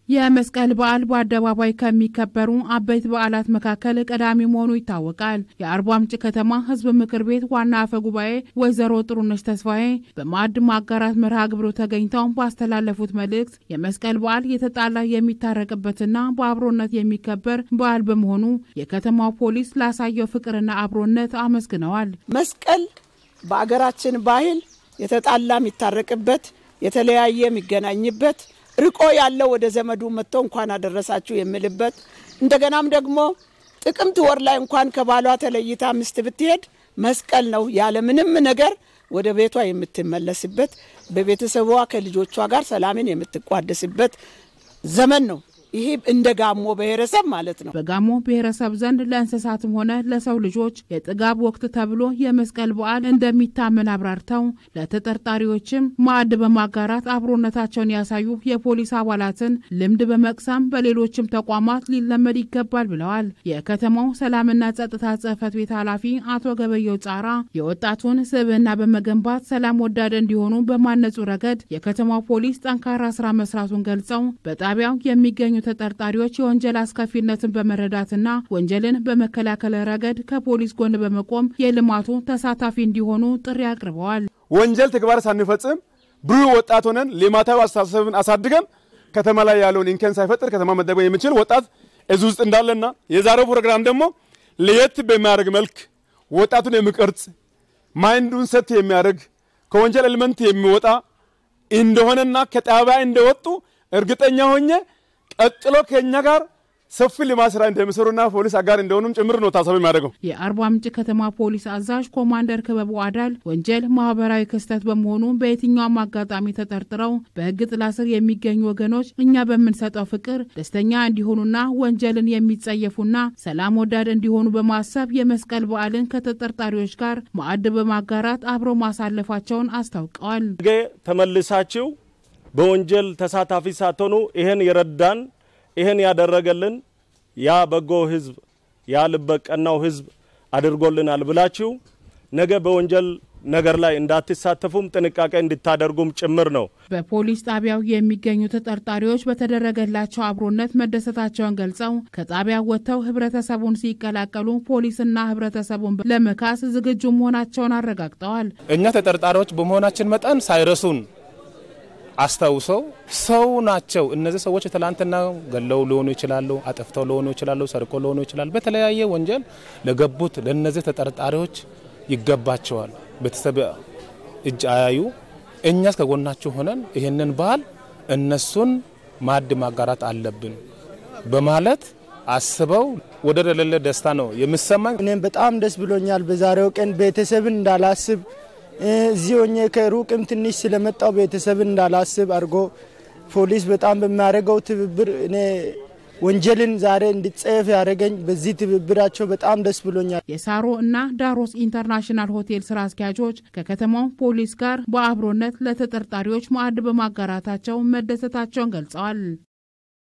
የመስቀል በዓል በአደባባይ ከሚከበሩ አበይት በዓላት መካከል ቀዳሚ መሆኑ ይታወቃል። የአርባ ምንጭ ከተማ ህዝብ ምክር ቤት ዋና አፈ ጉባኤ ወይዘሮ ጥሩነሽ ተስፋዬ በማዕድ ማጋራት መርሃ ግብሩ ተገኝተው ባስተላለፉት መልእክት የመስቀል በዓል የተጣላ የሚታረቅበትና በአብሮነት የሚከበር በዓል በመሆኑ የከተማው ፖሊስ ላሳየው ፍቅርና አብሮነት አመስግነዋል። መስቀል በአገራችን ባህል የተጣላ የሚታረቅበት የተለያየ የሚገናኝበት ርቆ ያለው ወደ ዘመዱ መጥቶ እንኳን አደረሳችሁ የሚልበት እንደገናም ደግሞ ጥቅምት ወር ላይ እንኳን ከባሏ ተለይታ ሚስት ብትሄድ መስቀል ነው ያለ ምንም ነገር ወደ ቤቷ የምትመለስበት በቤተሰቧ ከልጆቿ ጋር ሰላምን የምትቋደስበት ዘመን ነው። ይሄ እንደ ጋሞ ብሔረሰብ ማለት ነው። በጋሞ ብሔረሰብ ዘንድ ለእንስሳትም ሆነ ለሰው ልጆች የጥጋብ ወቅት ተብሎ የመስቀል በዓል እንደሚታመን አብራርተው ለተጠርጣሪዎችም ማዕድ በማጋራት አብሮነታቸውን ያሳዩ የፖሊስ አባላትን ልምድ በመቅሰም በሌሎችም ተቋማት ሊለመድ ይገባል ብለዋል። የከተማው ሰላምና ጸጥታ ጽሕፈት ቤት ኃላፊ አቶ ገበየው ጻራ የወጣቱን ስብዕና በመገንባት ሰላም ወዳድ እንዲሆኑ በማነጹ ረገድ የከተማው ፖሊስ ጠንካራ ስራ መስራቱን ገልጸው በጣቢያው የሚገኙ ተጠርጣሪዎች የወንጀል አስከፊነትን በመረዳትና ወንጀልን በመከላከል ረገድ ከፖሊስ ጎን በመቆም የልማቱ ተሳታፊ እንዲሆኑ ጥሪ አቅርበዋል። ወንጀል ተግባር ሳንፈጽም ብሩህ ወጣት ሆነን ልማታዊ አስተሳሰብን አሳድገን ከተማ ላይ ያለውን ኢንከን ሳይፈጥር ከተማ መደበቅ የሚችል ወጣት እዚህ ውስጥ እንዳለና የዛሬው ፕሮግራም ደግሞ ለየት በሚያደርግ መልክ ወጣቱን የሚቀርጽ ማይንዱን ሰት የሚያደርግ ከወንጀል ኤሌመንት የሚወጣ እንደሆነና ከጣቢያ እንደወጡ እርግጠኛ ሆኜ ቀጥሎ ከኛ ጋር ሰፊ ልማስራ እንደሚሰሩና ፖሊስ አጋር እንደሆኑም ጭምር ነው ታሳቢ የሚያደርገው። የአርባ ምንጭ ከተማ ፖሊስ አዛዥ ኮማንደር ክበቡ አዳል ወንጀል ማህበራዊ ክስተት በመሆኑ በየትኛውም አጋጣሚ ተጠርጥረው በሕግ ጥላ ስር የሚገኙ ወገኖች እኛ በምንሰጠው ፍቅር ደስተኛ እንዲሆኑና ወንጀልን የሚጸየፉና ሰላም ወዳድ እንዲሆኑ በማሰብ የመስቀል በዓልን ከተጠርጣሪዎች ጋር ማዕድ በማጋራት አብሮ ማሳለፋቸውን አስታውቀዋል። ተመልሳችሁ በወንጀል ተሳታፊ ሳትሆኑ ይሄን ይረዳን ይሄን ያደረገልን ያ በጎ ህዝብ ያ ልበቀናው ህዝብ አድርጎልናል ብላችሁ ነገ በወንጀል ነገር ላይ እንዳትሳተፉም ጥንቃቄ እንድታደርጉም ጭምር ነው። በፖሊስ ጣቢያው የሚገኙ ተጠርጣሪዎች በተደረገላቸው አብሮነት መደሰታቸውን ገልጸው ከጣቢያው ወጥተው ህብረተሰቡን ሲቀላቀሉ ፖሊስና ህብረተሰቡን ለመካስ ዝግጁ መሆናቸውን አረጋግጠዋል። እኛ ተጠርጣሪዎች በመሆናችን መጠን ሳይረሱን አስተውሰው ሰው ናቸው። እነዚህ ሰዎች ትላንትና ገለው ሊሆኑ ይችላሉ፣ አጥፍተው ሊሆኑ ይችላሉ፣ ሰርቆ ሊሆኑ ይችላሉ። በተለያየ ወንጀል ለገቡት ለነዚህ ተጠርጣሪዎች ይገባቸዋል። ቤተሰብ እጅ አያዩ። እኛስ ከጎናቸው ሆነን ይሄንን በዓል እነሱን ማዕድ ማጋራት አለብን በማለት አስበው ወደ ለለ ደስታ ነው የሚሰማኝ። እኔም በጣም ደስ ብሎኛል። በዛሬው ቀን ቤተሰብን እንዳላስብ ዚዮኜ ከሩቅም ትንሽ ስለመጣው ቤተሰብን እንዳላስብ አርጎ ፖሊስ በጣም በሚያደርገው ትብብር እኔ ወንጀልን ዛሬ እንድጸየፍ ያደረገኝ በዚህ ትብብራቸው በጣም ደስ ብሎኛል። የሳሮ እና ዳሮስ ኢንተርናሽናል ሆቴል ስራ አስኪያጆች ከከተማው ፖሊስ ጋር በአብሮነት ለተጠርጣሪዎች ማዕድ በማጋራታቸው መደሰታቸውን ገልጸዋል።